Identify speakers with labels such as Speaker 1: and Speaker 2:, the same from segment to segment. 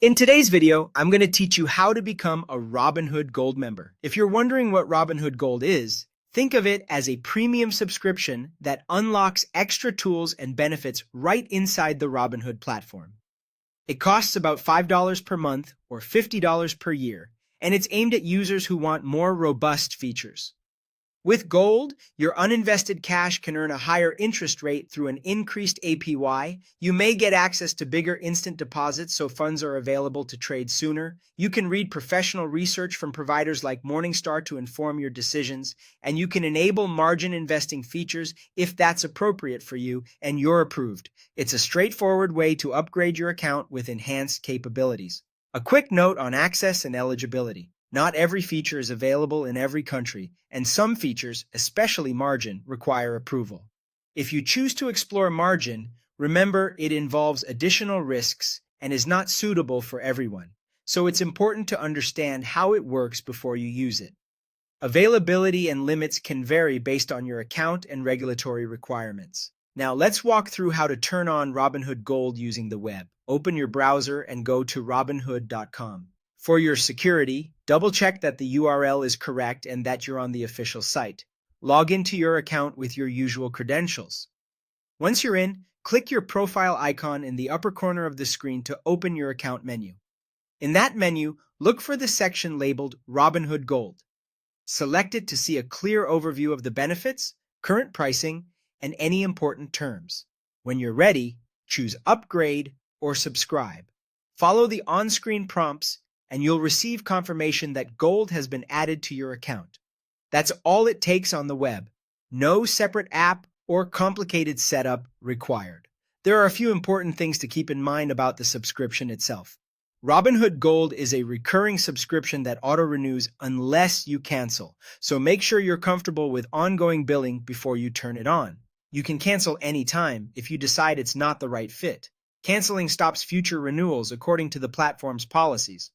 Speaker 1: In today's video, I'm going to teach you how to become a Robinhood Gold member. If you're wondering what Robinhood Gold is, think of it as a premium subscription that unlocks extra tools and benefits right inside the Robinhood platform. It costs about $5 per month or $50 per year, and it's aimed at users who want more robust features. With Gold, your uninvested cash can earn a higher interest rate through an increased APY. You may get access to bigger instant deposits so funds are available to trade sooner. You can read professional research from providers like Morningstar to inform your decisions, and you can enable margin investing features if that's appropriate for you and you're approved. It's a straightforward way to upgrade your account with enhanced capabilities. A quick note on access and eligibility. Not every feature is available in every country, and some features, especially margin, require approval. If you choose to explore margin, remember it involves additional risks and is not suitable for everyone, so it's important to understand how it works before you use it. Availability and limits can vary based on your account and regulatory requirements. Now let's walk through how to turn on Robinhood Gold using the web. Open your browser and go to robinhood.com. For your security, double-check that the URL is correct and that you're on the official site. Log into your account with your usual credentials. Once you're in, click your profile icon in the upper corner of the screen to open your account menu. In that menu, look for the section labeled Robinhood Gold. Select it to see a clear overview of the benefits, current pricing, and any important terms. When you're ready, choose Upgrade or Subscribe. Follow the on-screen prompts and you'll receive confirmation that Gold has been added to your account. That's all it takes on the web. No separate app or complicated setup required. There are a few important things to keep in mind about the subscription itself. Robinhood Gold is a recurring subscription that auto-renews unless you cancel, so make sure you're comfortable with ongoing billing before you turn it on. You can cancel anytime if you decide it's not the right fit. Canceling stops future renewals according to the platform's policies.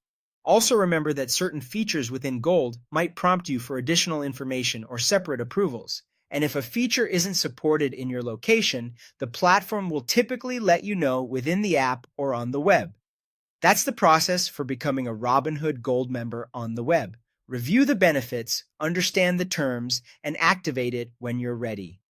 Speaker 1: Also remember that certain features within Gold might prompt you for additional information or separate approvals, and if a feature isn't supported in your location, the platform will typically let you know within the app or on the web. That's the process for becoming a Robinhood Gold member on the web. Review the benefits, understand the terms, and activate it when you're ready.